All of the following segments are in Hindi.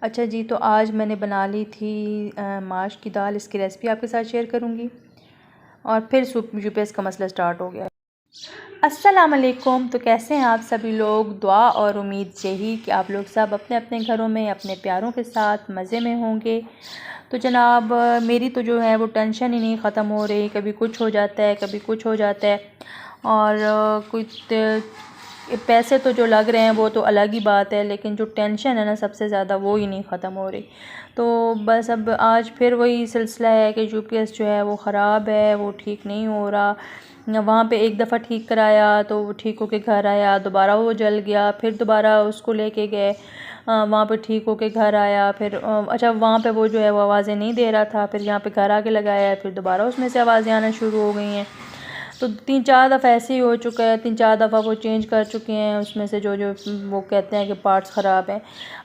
अच्छा जी, तो आज मैंने बना ली थी माश की दाल। इसकी रेसिपी आपके साथ शेयर करूँगी। और फिर यूपीएस का मसला स्टार्ट हो गया। अस्सलाम वालेकुम। तो कैसे हैं आप सभी लोग? दुआ और उम्मीद यही कि आप लोग सब अपने अपने घरों में अपने प्यारों के साथ मज़े में होंगे। तो जनाब, मेरी तो जो है वो टेंशन ही नहीं ख़त्म हो रही। कभी कुछ हो जाता है, कभी कुछ हो जाता है। और कुछ पैसे तो जो लग रहे हैं वो तो अलग ही बात है, लेकिन जो टेंशन है ना सबसे ज़्यादा, वो ही नहीं ख़त्म हो रही। तो बस अब आज फिर वही सिलसिला है कि यूपीएस जो है वो ख़राब है, वो ठीक नहीं हो रहा। वहाँ पे एक दफ़ा ठीक कराया तो वो ठीक होके घर आया, दोबारा वो जल गया, फिर दोबारा उसको लेके गए, वहाँ पे ठीक होके घर आया। फिर अच्छा, वहाँ पे वो जो है वो आवाज़ें नहीं दे रहा था, फिर यहाँ पे घर आके लगाया, फिर दोबारा उसमें से आवाज़ें आना शुरू हो गई हैं। तो 3-4 दफ़ा ऐसे ही हो चुका है, 3-4 दफ़ा वो चेंज कर चुके हैं उसमें से जो जो वो कहते हैं कि पार्ट्स ख़राब हैं।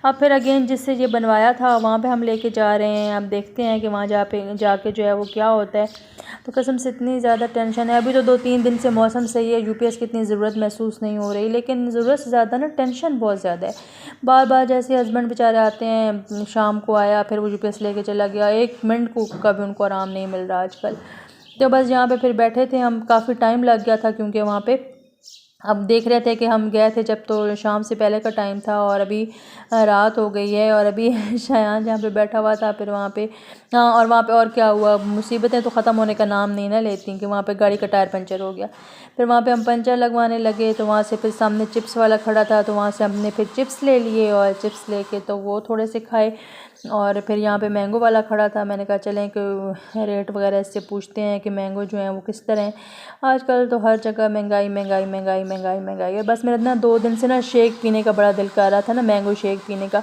अब फिर अगेन जिससे ये बनवाया था वहाँ पे हम लेके जा रहे हैं। अब देखते हैं कि वहाँ जाके जो है वो क्या होता है। तो कसम से इतनी ज़्यादा टेंशन है। अभी तो 2-3 दिन से मौसम सही है, यूपीएस की इतनी ज़रूरत महसूस नहीं हो रही, लेकिन ज़रूरत से ज़्यादा ना टेंशन बहुत ज़्यादा है। बार बार जैसे हस्बैंड बेचारे आते हैं, शाम को आया फिर वो यूपीएस लेके चला गया, 1 मिनट को का भी उनको आराम नहीं मिल रहा आजकल। तो बस यहाँ पे फिर बैठे थे हम, काफ़ी टाइम लग गया था क्योंकि वहाँ पे अब देख रहे थे कि हम गए थे जब तो शाम से पहले का टाइम था, और अभी रात हो गई है। और अभी शायान जहाँ पे बैठा हुआ था, फिर वहाँ पे हाँ, और वहाँ पे और क्या हुआ, मुसीबतें तो ख़त्म होने का नाम नहीं ना लेती, कि वहाँ पे गाड़ी का टायर पंचर हो गया। फिर वहाँ पे हम पंचर लगवाने लगे, तो वहाँ से फिर सामने चिप्स वाला खड़ा था, तो वहाँ से हमने फिर चिप्स ले लिए, और चिप्स लेके तो वो थोड़े से खाए। और फिर यहाँ पे मैंगो वाला खड़ा था, मैंने कहा चलें कि रेट वगैरह इससे पूछते हैं कि मैंगो जो है वो किस तरह है। आजकल तो हर जगह महंगाई महंगाई महंगाई महंगाई महंगाई है। बस मेरा ना 2 दिन से ना शेक पीने का बड़ा दिल कर रहा था ना, मैंगो शेक पीने का।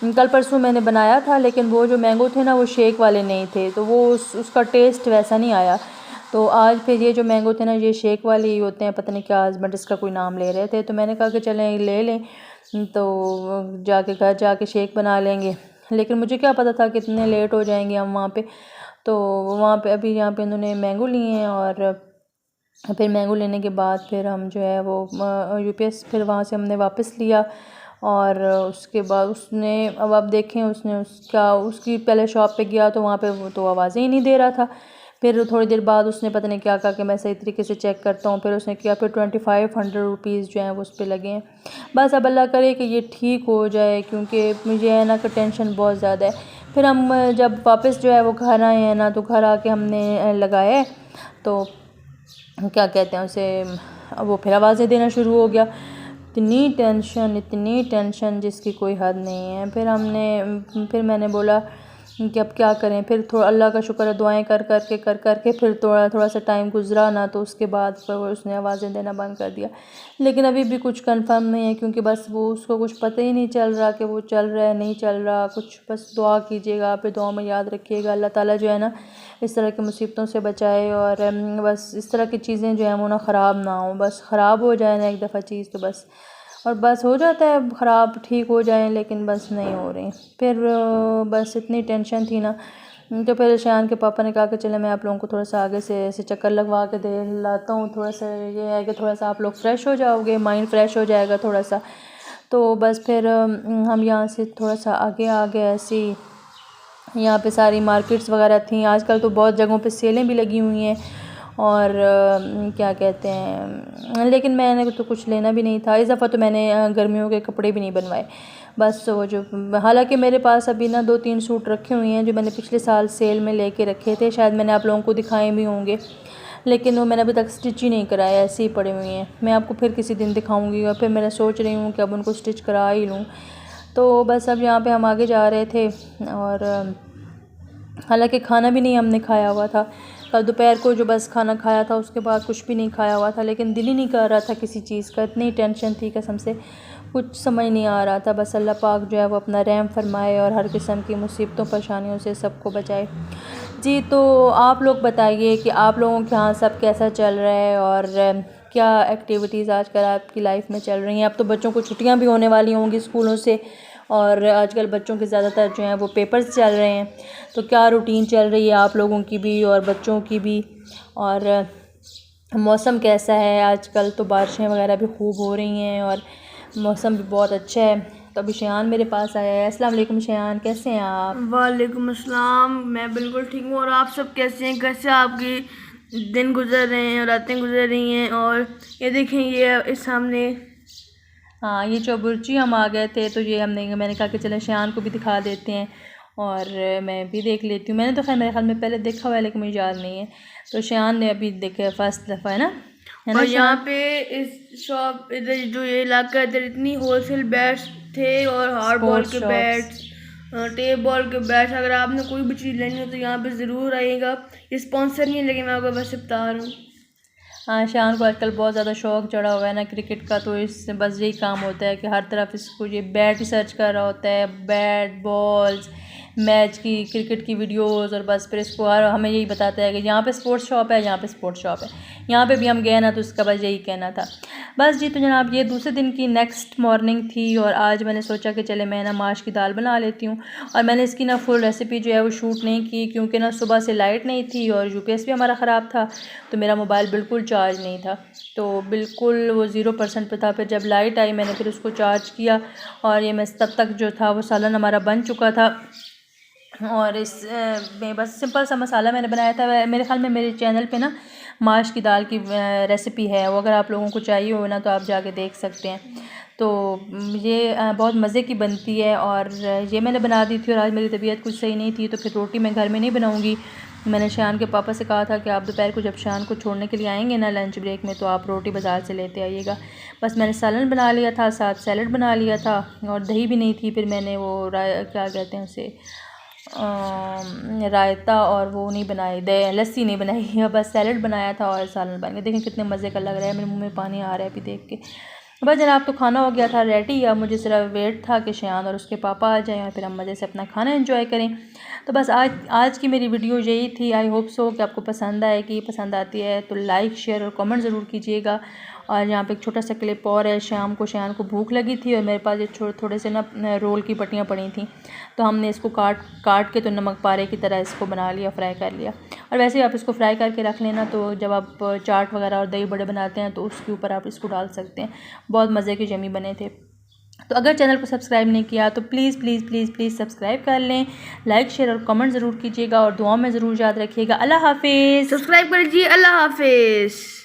कल परसों मैंने बनाया था, लेकिन वो जो मैंगो थे ना वो शेक वाले नहीं थे, तो वो उसका टेस्ट वैसा नहीं आया। तो आज फिर ये जो मैंगो थे ना, ये शेक वाले ही होते हैं, पता नहीं क्या हस्बैंड इसका कोई नाम ले रहे थे, तो मैंने कहा कि चलें ले लें, तो जाके घर जाके शेक बना लेंगे। लेकिन मुझे क्या पता था कि इतने लेट हो जाएंगे हम वहाँ पे। तो वहाँ पे अभी यहाँ पे इन्होंने मैंगो लिए हैं, और फिर मैंगो लेने के बाद फिर हम जो है वो यूपीएस फिर वहाँ से हमने वापस लिया। और उसके बाद उसने, अब आप देखें, उसने उसकी पहले शॉप पे गया तो वहाँ पे वो तो आवाज़ें ही नहीं दे रहा था। फिर थोड़ी देर बाद उसने पता नहीं क्या कहा कि मैं सही तरीके से चेक करता हूँ, फिर उसने किया, फिर 2500 रुपीज़ जो हैं वो उस पर लगे हैं। बस अब अल्लाह करे कि ये ठीक हो जाए, क्योंकि मुझे है ना कि टेंशन बहुत ज़्यादा है। फिर हम जब वापस जो है वो घर आए हैं ना, तो घर आके हमने लगाया है, तो क्या कहते हैं उसे, वो फिर आवाज़ें देना शुरू हो गया। इतनी टेंशन जिसकी कोई हद नहीं है। फिर मैंने बोला कि अब क्या करें। फिर थोड़ा अल्लाह का शुक्र है, दुआएं कर करके फिर थोड़ा थोड़ा सा टाइम गुजरा ना, तो उसके बाद फिर उसने आवाज़ें देना बंद कर दिया। लेकिन अभी भी कुछ कंफर्म नहीं है, क्योंकि बस वो उसको कुछ पता ही नहीं चल रहा कि वो चल रहा है नहीं चल रहा कुछ। बस दुआ कीजिएगा, आप दुआ में याद रखिएगा, अल्लाह ताला जो है ना इस तरह की मुसीबतों से बचाए। और बस इस तरह की चीज़ें जो हैं वो ना ख़राब ना हो, बस ख़राब हो जाए ना एक दफ़ा चीज़ तो बस, और बस हो जाता है ख़राब, ठीक हो जाए, लेकिन बस नहीं हो रही। फिर बस इतनी टेंशन थी ना। तो फिर शायान के पापा ने कहा कि चले मैं आप लोगों को थोड़ा सा आगे से ऐसे चक्कर लगवा के दे लाता हूँ, थोड़ा सा ये है कि थोड़ा सा आप लोग फ्रेश हो जाओगे, माइंड फ्रेश हो जाएगा थोड़ा सा। तो बस फिर हम यहाँ से थोड़ा सा आगे आ गए। ऐसी यहाँ पे सारी मार्केट्स वगैरह थी, आजकल तो बहुत जगहों पे सेलें भी लगी हुई हैं। और क्या कहते हैं, लेकिन मैंने तो कुछ लेना भी नहीं था इस दफ़ा, तो मैंने गर्मियों के कपड़े भी नहीं बनवाए। बस वो जो, हालांकि मेरे पास अभी ना 2-3 सूट रखे हुए हैं जो मैंने पिछले साल सेल में लेके रखे थे, शायद मैंने आप लोगों को दिखाए भी होंगे, लेकिन वो मैंने अभी तक स्टिच ही नहीं कराया, ऐसे ही पड़े हुए हैं। मैं आपको फिर किसी दिन दिखाऊंगी, और फिर मैं सोच रही हूँ कि अब उनको स्टिच करा ही लूँ। तो बस अब यहाँ पे हम आगे जा रहे थे, और हालांकि खाना भी नहीं हमने खाया हुआ था। कल दोपहर को जो बस खाना खाया था, उसके बाद कुछ भी नहीं खाया हुआ था, लेकिन दिल ही नहीं कर रहा था किसी चीज़ का, इतनी टेंशन थी कसम से, कुछ समझ नहीं आ रहा था। बस अल्लाह पाक जो है वो अपना रहम फरमाए और हर किस्म की मुसीबतों परेशानियों से सबको बचाए। जी, तो आप लोग बताइए कि आप लोगों के यहाँ सब कैसा चल रहा है, और क्या एक्टिविटीज़ आजकल आपकी लाइफ में चल रही हैं। अब तो बच्चों को छुट्टियाँ भी होने वाली होंगी स्कूलों से, और आजकल बच्चों के ज़्यादातर जो हैं वो पेपर्स चल रहे हैं। तो क्या रूटीन चल रही है आप लोगों की भी और बच्चों की भी, और मौसम कैसा है? आजकल तो बारिशें वगैरह भी खूब हो रही हैं और मौसम भी बहुत अच्छा है। तो अभी शयान मेरे पास आया है। अस्सलाम वालेकुम शयान, कैसे हैं आप? वालेकुम अस्सलाम, मैं बिल्कुल ठीक हूँ। और आप सब कैसे हैं? कैसे आपकी दिन गुजर रहे हैं, रातें गुजर रही हैं? और ये देखें, ये इस सामने हाँ, ये चौबुर्ची हम आ गए थे तो ये मैंने कहा कि चलें शयान को भी दिखा देते हैं और मैं भी देख लेती हूँ। मैंने तो खैर मेरे ख्याल में पहले देखा हुआ है लेकिन मुझे याद नहीं है। तो शयान ने अभी देखा फर्स्ट दफ़ा, है ना और यहाँ शयान? पे इस शॉप, इधर जो ये इलाका है, इधर इतनी होलसेल बैट्स थे और हार्ड बॉल स्पोर्ट्स के शॉप्स। बैट्स, टेप बॉल के बैट्स। अगर आपने कोई भी चीज़ लेनी हो तो यहाँ पे ज़रूर आइएगा। ये स्पॉन्सर नहीं है लेकिन मैं आपको वैसे बता रहा हूँ। हाँ, शान को आजकल बहुत ज़्यादा शौक़ चढ़ा हुआ है ना क्रिकेट का, तो इससे बस यही काम होता है कि हर तरफ इसको ये बैट सर्च कर रहा होता है, बैट बॉल्स, मैच की, क्रिकेट की वीडियोस, और बस फिर इसको हर हमें यही बताता है कि यहाँ पे स्पोर्ट्स शॉप है, यहाँ पे स्पोर्ट्स शॉप है। यहाँ पे भी हम गए ना तो उसका बस यही कहना था। बस जी, तो जनाब ये दूसरे दिन की नेक्स्ट मॉर्निंग थी और आज मैंने सोचा कि चले मैं ना माश की दाल बना लेती हूँ। और मैंने इसकी ना फुल रेसिपी जो है वो शूट नहीं की क्योंकि ना सुबह से लाइट नहीं थी और यूपीएस भी हमारा ख़राब था, तो मेरा मोबाइल बिल्कुल चार्ज नहीं था, तो बिल्कुल वो 0% पे था। फिर जब लाइट आई मैंने फिर उसको चार्ज किया और ये मैं तब तक जो था वो सालन हमारा बन चुका था। और इस में बस सिंपल सा मसाला मैंने बनाया था। मेरे ख्याल में मेरे चैनल पे ना माश की दाल की रेसिपी है, वो अगर आप लोगों को चाहिए हो ना तो आप जाके देख सकते हैं। तो ये बहुत मज़े की बनती है और ये मैंने बना दी थी। और आज मेरी तबीयत कुछ सही नहीं थी तो फिर रोटी मैं घर में नहीं बनाऊँगी। मैंने शान के पापा से कहा था कि आप दोपहर को जब शान को छोड़ने के लिए आएंगे ना लंच ब्रेक में तो आप रोटी बाज़ार से लेते आइएगा। बस मैंने सालन बना लिया था, साथ सैलड बना लिया था और दही भी नहीं थी। फिर मैंने वो क्या कहते हैं उसे, रायता और वो नहीं बनाई, लस्सी नहीं बनाई, बस सैलड बनाया था और सालन बन गया। देखें कितने मज़े का लग रहा है, मेरे मुंह में पानी आ रहा है अभी देख के। बस जनाब, तो खाना हो गया था रेडी। अब मुझे सिर्फ वेट था कि शयान और उसके पापा आ जाएं और फिर हम मज़े से अपना खाना एंजॉय करें। तो बस आज की मेरी वीडियो यही थी। आई होप सो कि आपको पसंद आएगी। पसंद आती है तो लाइक शेयर और कमेंट ज़रूर कीजिएगा। और यहाँ पे एक छोटा सा क्लिप और है, शाम को शयान को भूख लगी थी और मेरे पास ये थोड़े से ना रोल की पट्टियाँ पड़ी थी, तो हमने इसको काट के तो नमक पारे की तरह इसको बना लिया, फ्राई कर लिया। और वैसे ही आप इसको फ्राई करके रख लेना, तो जब आप चाट वगैरह और दही बड़े बनाते हैं तो उसके ऊपर आप इसको डाल सकते हैं। बहुत मज़े के यम्मी बने थे। तो अगर चैनल को सब्सक्राइब नहीं किया तो please please please please subscribe कर लें, लाइक शेयर और कमेंट ज़रूर कीजिएगा और दुआ में ज़रूर याद रखिएगा। अल्लाह हाफिज़। सब्सक्राइब कर लीजिए। अल्लाह हाफिज़।